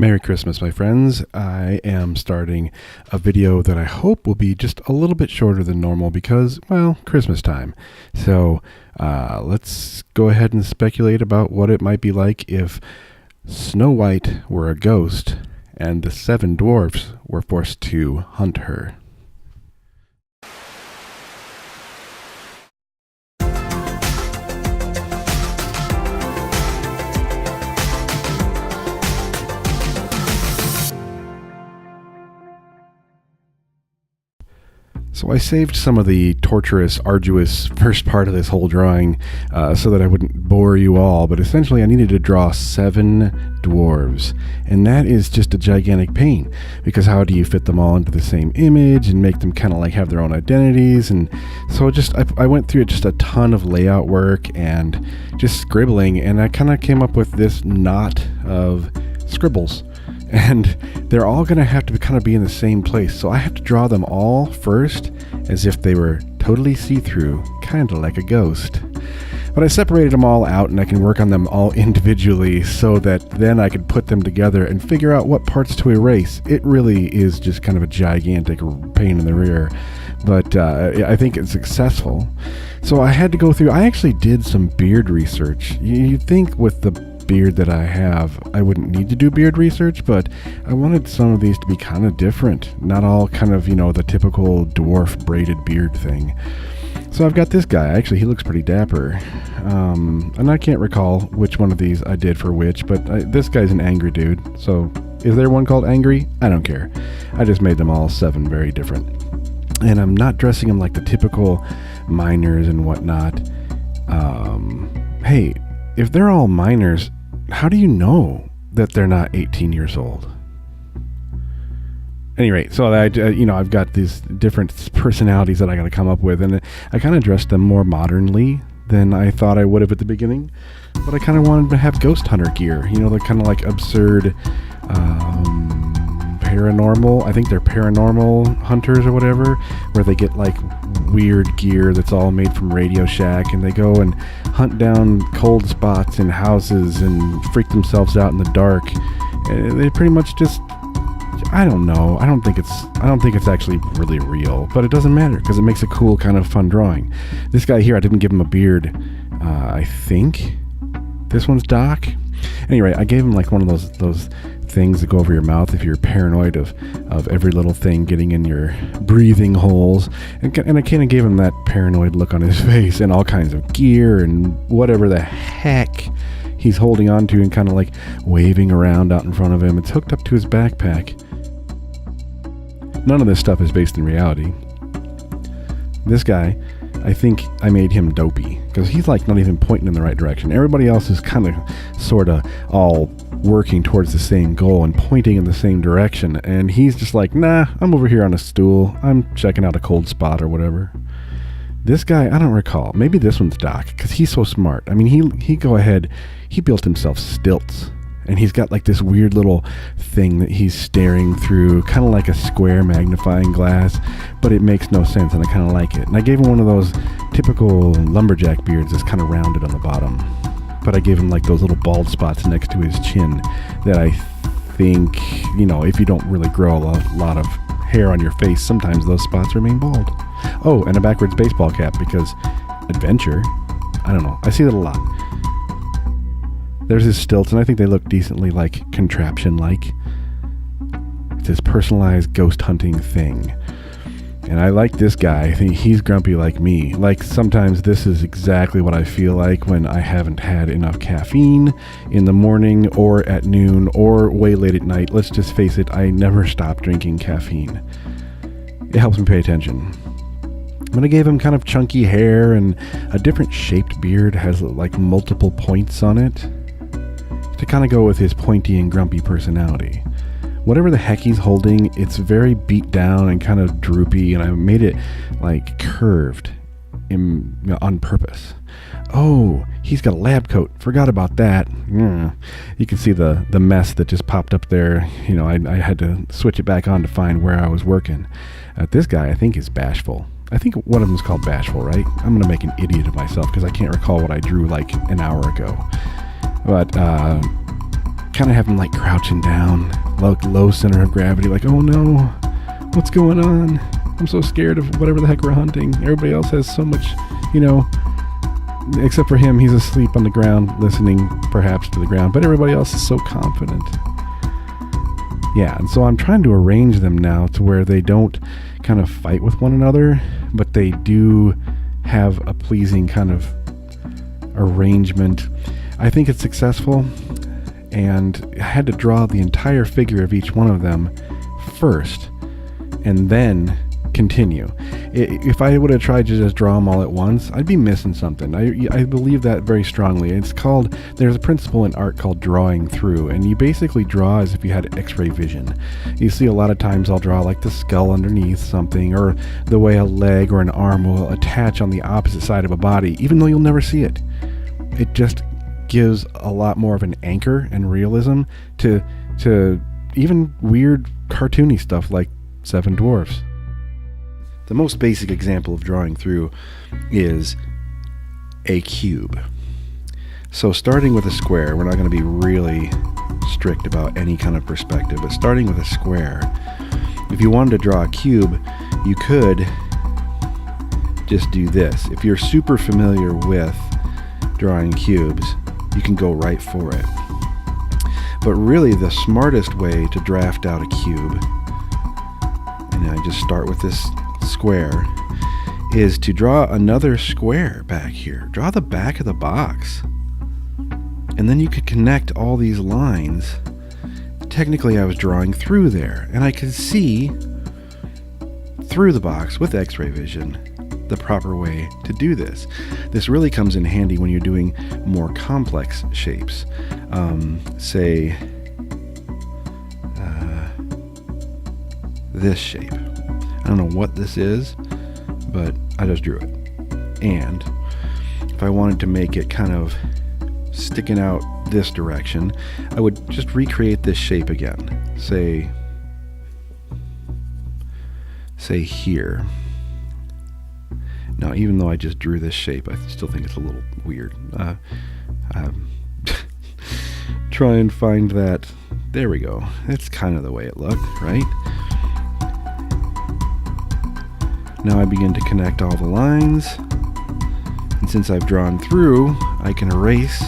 Merry Christmas, my friends. I am starting a video that I hope will be just a little bit shorter than normal because, well, Christmas time. So let's go ahead and speculate about what it might be like if Snow White were a ghost and the 7 dwarfs were forced to hunt her. So I saved some of the torturous, arduous first part of this whole drawing so that I wouldn't bore you all, but essentially I needed to draw 7 dwarves, and that is just a gigantic pain, because how do you fit them all into the same image and make them kind of like have their own identities? And so I went through just a ton of layout work and just scribbling, and I kind of came up with this knot of scribbles. And they're all going to have to kind of be in the same place. So I have to draw them all first as if they were totally see-through, kind of like a ghost. But I separated them all out, and I can work on them all individually so that then I could put them together and figure out what parts to erase. It really is just kind of a gigantic pain in the rear. But I think it's successful. So I had to go through, I actually did some beard research. You'd think with the beard that I have, I wouldn't need to do beard research, but I wanted some of these to be kind of different. Not all kind of, the typical dwarf braided beard thing. So I've got this guy. Actually, he looks pretty dapper. And I can't recall which one of these I did for which, but this guy's an angry dude. So is there one called Angry? I don't care. I just made them all 7 very different. And I'm not dressing them like the typical miners and whatnot. Hey, if they're all miners, how do you know that they're not 18 years old? Anyway, so I've got these different personalities that I got to come up with, and I kind of dressed them more modernly than I thought I would have at the beginning. But I kind of wanted to have ghost hunter gear. They're kind of like absurd, paranormal. I think they're paranormal hunters or whatever, where they get like weird gear that's all made from Radio Shack, and they go and hunt down cold spots in houses and freak themselves out in the dark. They pretty much just, I don't know. I don't think it's actually really real, but it doesn't matter because it makes a cool kind of fun drawing. This guy here, I didn't give him a beard. I think this one's Doc. Anyway, I gave him like one of those things that go over your mouth if you're paranoid of every little thing getting in your breathing holes, and I kind of gave him that paranoid look on his face, and all kinds of gear and whatever the heck he's holding on to and kind of like waving around out in front of him. It's hooked up to his backpack. None of this stuff is based in reality. This guy, I think I made him dopey because he's like not even pointing in the right direction. Everybody else is kind of sort of all working towards the same goal and pointing in the same direction, and he's just like, nah, I'm over here on a stool, I'm checking out a cold spot or whatever. This guy, I don't recall. Maybe this one's Doc because he's so smart. I mean, he built himself stilts, and he's got like this weird little thing that he's staring through, kind of like a square magnifying glass, but it makes no sense, and I kind of like it. And I gave him one of those typical lumberjack beards that's kind of rounded on the bottom, but I gave him like those little bald spots next to his chin that I think, if you don't really grow a lot of hair on your face, sometimes those spots remain bald. Oh, and a backwards baseball cap because adventure. I don't know. I see that a lot. There's his stilts, and I think they look decently like contraption-like. It's his personalized ghost hunting thing. And I like this guy. I think he's grumpy like me. Like, sometimes this is exactly what I feel like when I haven't had enough caffeine in the morning or at noon or way late at night. Let's just face it, I never stop drinking caffeine. It helps me pay attention. But I gave him kind of chunky hair and a different shaped beard, has like multiple points on it to kind of go with his pointy and grumpy personality. Whatever the heck he's holding, it's very beat down and kind of droopy, and I made it like curved on purpose. Oh, he's got a lab coat. Forgot about that. You can see the mess that just popped up there. I had to switch it back on to find where I was working. This guy, I think, is bashful. I think one of them is called Bashful, right? I'm going to make an idiot of myself because I can't recall what I drew like an hour ago. But kind kind of have them like crouching down, low center of gravity, like, oh no, what's going on? I'm so scared of whatever the heck we're hunting. Everybody else has so much, except for him, he's asleep on the ground, listening perhaps to the ground, but everybody else is so confident. Yeah, and so I'm trying to arrange them now to where they don't kind of fight with one another, but they do have a pleasing kind of arrangement. I think it's successful, and I had to draw the entire figure of each one of them first, and then continue. If I would have tried to just draw them all at once, I'd be missing something. I believe that very strongly. There's a principle in art called drawing through, and you basically draw as if you had x-ray vision. You see a lot of times I'll draw like the skull underneath something, or the way a leg or an arm will attach on the opposite side of a body, even though you'll never see it. It just gives a lot more of an anchor and realism to even weird cartoony stuff like Seven Dwarves. The most basic example of drawing through is a cube. So starting with a square, we're not going to be really strict about any kind of perspective, but starting with a square, if you wanted to draw a cube, you could just do this. If you're super familiar with drawing cubes, you can go right for it. But really the smartest way to draft out a cube, and I just start with this square, is to draw another square back here. Draw the back of the box, and then you could connect all these lines. Technically I was drawing through there, and I could see through the box with x-ray vision the proper way to do this. This really comes in handy when you're doing more complex shapes. Say this shape. I don't know what this is, but I just drew it. And if I wanted to make it kind of sticking out this direction, I would just recreate this shape again. Say here. Now, even though I just drew this shape, I still think it's a little weird. Try and find that. There we go. That's kind of the way it looked, right? Now I begin to connect all the lines, and since I've drawn through, I can erase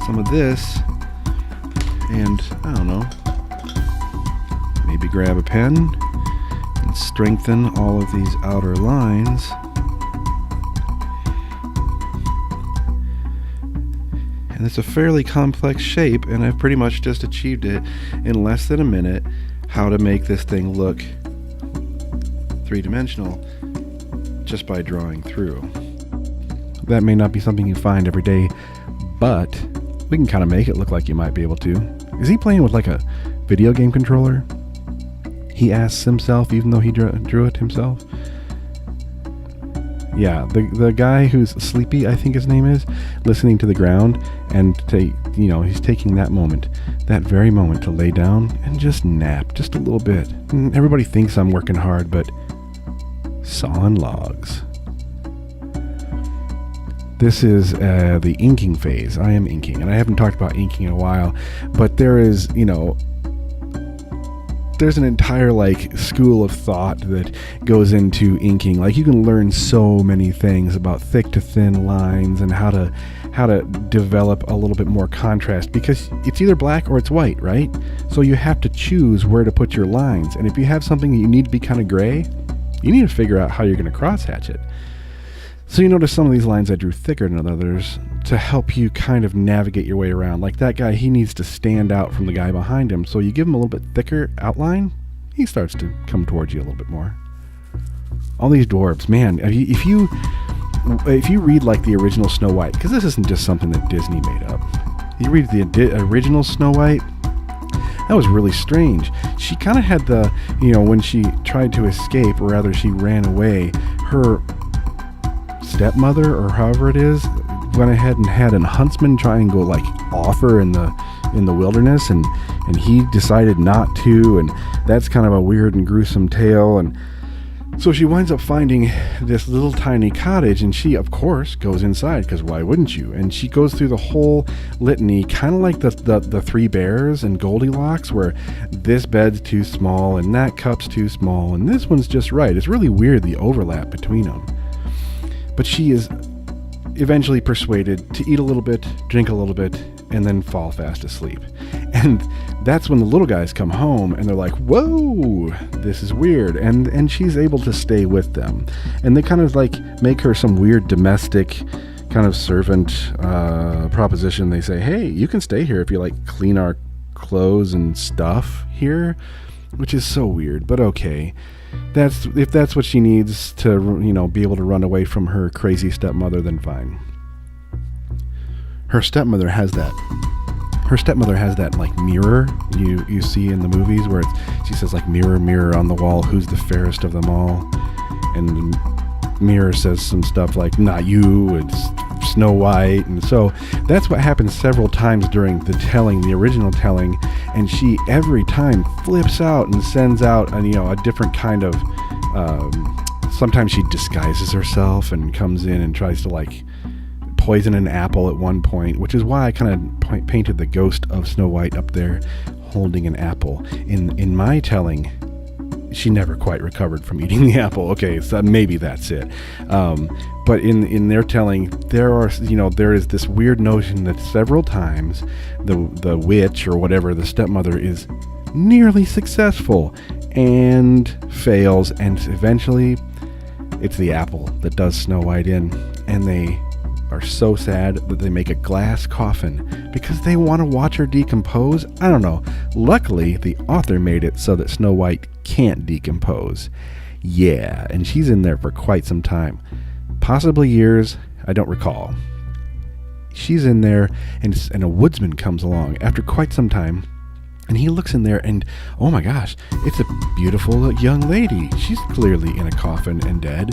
some of this, and I don't know, maybe grab a pen and strengthen all of these outer lines. And it's a fairly complex shape, and I've pretty much just achieved it in less than a minute, how to make this thing look three-dimensional just by drawing through. That may not be something you find every day, but we can kind of make it look like you might be able to. Is he playing with like a video game controller? He asks himself, even though he drew it himself. Yeah, the guy who's sleepy, I think his name is, listening to the ground, and he's taking that very moment to lay down and just nap just a little bit. And everybody thinks I'm working hard, but sawing logs. This is the inking phase. I am inking, and I haven't talked about inking in a while, but there is, there's an entire school of thought that goes into inking. Like, you can learn so many things about thick to thin lines and how to develop a little bit more contrast, because it's either black or it's white, right? So you have to choose where to put your lines, and if you have something that you need to be kind of gray, you need to figure out how you're going to crosshatch it. So you notice some of these lines I drew thicker than others to help you kind of navigate your way around. Like that guy, he needs to stand out from the guy behind him. So you give him a little bit thicker outline, he starts to come towards you a little bit more. All these dwarves, man, if you read like the original Snow White, because this isn't just something that Disney made up. You read the original Snow White, that was really strange. She kind of had when she tried to escape, or rather she ran away, her stepmother, or however it is, went ahead and had a huntsman try and go off her in the wilderness, and he decided not to, and that's kind of a weird and gruesome tale. And So she winds up finding this little tiny cottage, and she, of course, goes inside, because why wouldn't you? And she goes through the whole litany, kind of like the Three Bears and Goldilocks, where this bed's too small, and that cup's too small, and this one's just right. It's really weird, the overlap between them. But she is eventually persuaded to eat a little bit, drink a little bit, and then fall fast asleep. And that's when the little guys come home, and they're like, whoa, this is weird. And she's able to stay with them. And they kind of like make her some weird domestic kind of servant proposition. They say, hey, you can stay here if you like clean our clothes and stuff here, which is so weird, but okay. If that's what she needs to, be able to run away from her crazy stepmother, then fine. Her stepmother has that like mirror you see in the movies where she says like, mirror, mirror on the wall, who's the fairest of them all? And the mirror says some stuff like, not you, it's Snow White. And so that's what happens several times during the original telling, and she every time flips out and sends out a different kind of sometimes she disguises herself and comes in and tries to like poison an apple at one point, which is why I kind of painted the ghost of Snow White up there holding an apple. In my telling, she never quite recovered from eating the apple. Okay, so maybe that's it. But in their telling, there is this weird notion that several times the witch or whatever, the stepmother, is nearly successful and fails, and eventually it's the apple that does Snow White in, and they are so sad that they make a glass coffin because they want to watch her decompose. I don't know. Luckily, the author made it so that Snow White can't decompose. Yeah, and she's in there for quite some time. Possibly years, I don't recall. She's in there, and a woodsman comes along after quite some time, and he looks in there, and oh my gosh, it's a beautiful young lady. She's clearly in a coffin and dead.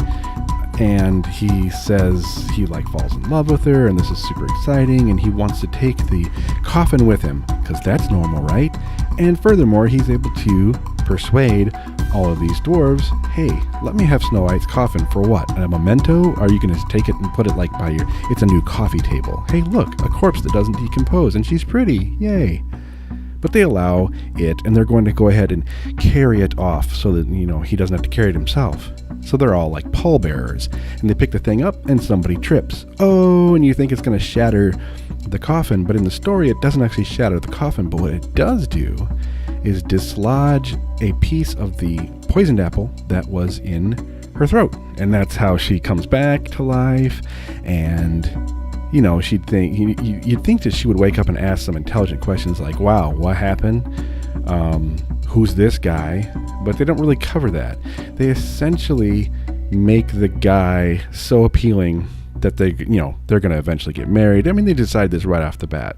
And he says he falls in love with her, and this is super exciting, and he wants to take the coffin with him because that's normal, right? And furthermore, he's able to persuade all of these dwarves, hey, let me have Snow White's coffin for what? A memento? Are you going to take it and put it by your, it's a new coffee table. Hey, look, a corpse that doesn't decompose, and she's pretty, yay. But they allow it, and they're going to go ahead and carry it off so that, he doesn't have to carry it himself. So they're all like pallbearers, and they pick the thing up, and somebody trips. Oh, and you think it's going to shatter the coffin, but in the story, it doesn't actually shatter the coffin. But what it does do is dislodge a piece of the poisoned apple that was in her throat, and that's how she comes back to life. And you'd think that she would wake up and ask some intelligent questions like, wow, what happened? Who's this guy? But they don't really cover that. They essentially make the guy so appealing that they're going to eventually get married. I mean, they decide this right off the bat.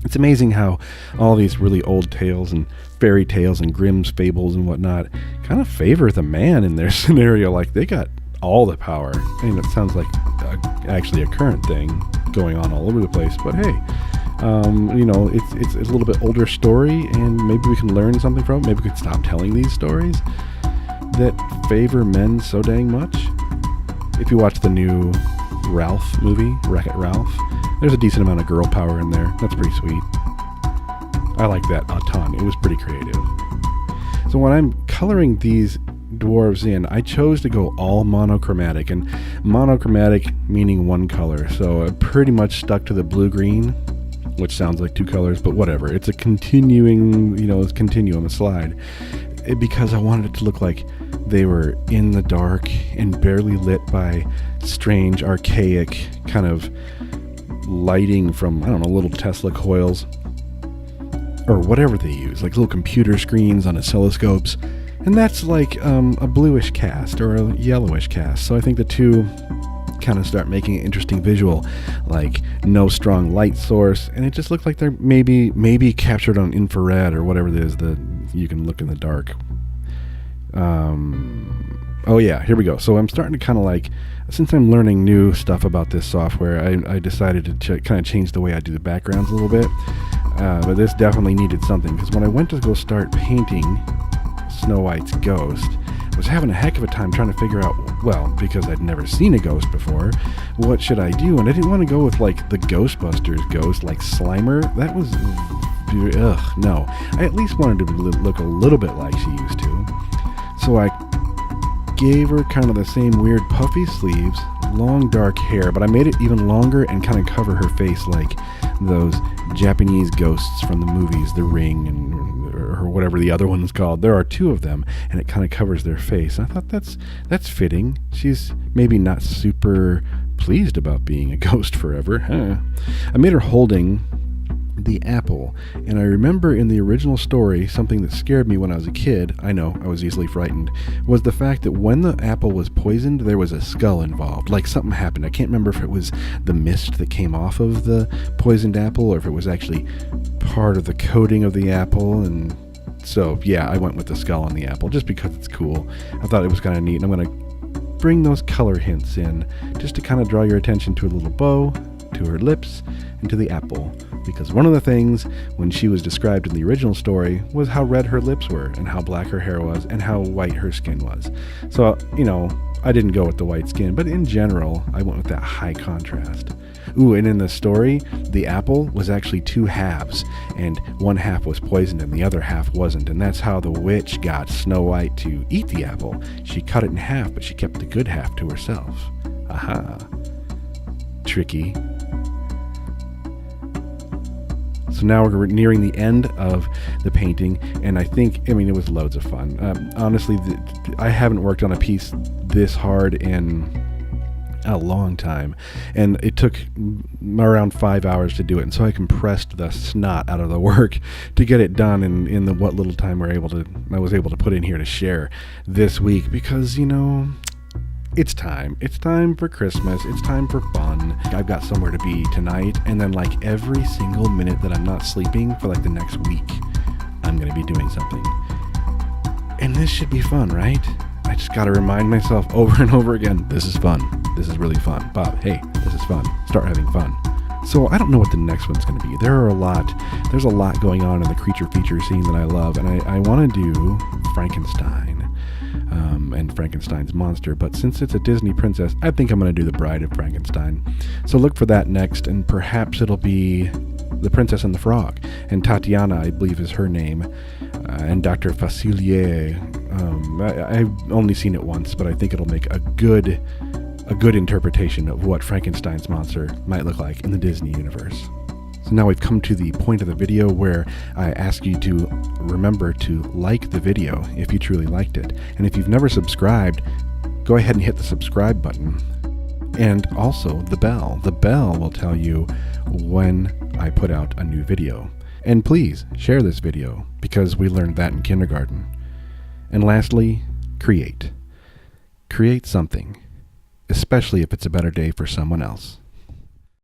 It's amazing how all these really old tales and fairy tales and Grimm's fables and whatnot kind of favor the man in their scenario. Like, they got all the power. I mean, it sounds like actually a current thing going on all over the place, but hey, it's a little bit older story, and maybe we can learn something from it. Maybe we can stop telling these stories that favor men so dang much. If you watch the new Ralph movie, Wreck-It Ralph, there's a decent amount of girl power in there. That's pretty sweet. I like that a ton. It was pretty creative. So when I'm coloring these dwarves in, I chose to go all monochromatic, and monochromatic meaning one color. So I pretty much stuck to the blue-green, which sounds like two colors, but whatever. It's a continuing, it's continuum, a slide. Because I wanted it to look like they were in the dark and barely lit by strange, archaic kind of lighting from, I don't know, little Tesla coils or whatever they use, like little computer screens on oscilloscopes. And that's like a bluish cast or a yellowish cast. So I think the two kind of start making an interesting visual, like no strong light source, and it just looked like they're maybe captured on infrared or whatever it is that you can look in the dark. Oh yeah, here we go. So I'm starting to kind of since I'm learning new stuff about this software, I decided to kind of change the way I do the backgrounds a little bit. But this definitely needed something, because when I went to go start painting Snow White's ghost, was having a heck of a time trying to figure out, well, because I'd never seen a ghost before, what should I do? And I didn't want to go with like the Ghostbusters ghost, like Slimer. That was, no. I at least wanted to look a little bit like she used to. So I gave her kind of the same weird puffy sleeves, long dark hair, but I made it even longer and kind of cover her face like those Japanese ghosts from the movies, The Ring or whatever the other one's called. There are two of them, and it kind of covers their face. And I thought that's fitting. She's maybe not super pleased about being a ghost forever. I made her holding the apple, and I remember in the original story, something that scared me when I was a kid, I know, I was easily frightened, was the fact that when the apple was poisoned, there was a skull involved. Like something happened. I can't remember if it was the mist that came off of the poisoned apple, or if it was actually part of the coating of the apple, and so, yeah, I went with the skull on the apple, just because it's cool. I thought it was kind of neat, and I'm going to bring those color hints in, just to kind of draw your attention to a little bow, to her lips, and to the apple. Because one of the things when she was described in the original story was how red her lips were, and how black her hair was, and how white her skin was. So, I didn't go with the white skin, but in general, I went with that high contrast. Ooh, and in the story, the apple was actually two halves, and one half was poisoned and the other half wasn't, and that's how the witch got Snow White to eat the apple. She cut it in half, but she kept the good half to herself. Aha. Tricky. So now we're nearing the end of the painting, and it was loads of fun. Honestly, I haven't worked on a piece this hard in a long time, and it took around 5 hours to do it, and so I compressed the snot out of the work to get it done in the what little time I was able to put in here to share this week, because it's time. It's time for Christmas. It's time for fun. I've got somewhere to be tonight, and then like every single minute that I'm not sleeping for like the next week, I'm going to be doing something. And this should be fun, right? I just got to remind myself over and over again, this is fun. This is really fun. Bob, hey, this is fun. Start having fun. So I don't know what the next one's going to be. There's a lot going on in the creature feature scene that I love, and I want to do Frankenstein. And Frankenstein's monster, but since it's a Disney princess, I think I'm going to do the Bride of Frankenstein. So look for that next, and perhaps it'll be The Princess and the Frog, and Tatiana, I believe, is her name, and Dr. Facilier. I've only seen it once, but I think it'll make a good interpretation of what Frankenstein's monster might look like in the Disney universe. So now we've come to the point of the video where I ask you to remember to like the video if you truly liked it. And if you've never subscribed, go ahead and hit the subscribe button. And also the bell. The bell will tell you when I put out a new video. And please share this video, because we learned that in kindergarten. And lastly, create. Create something, especially if it's a better day for someone else.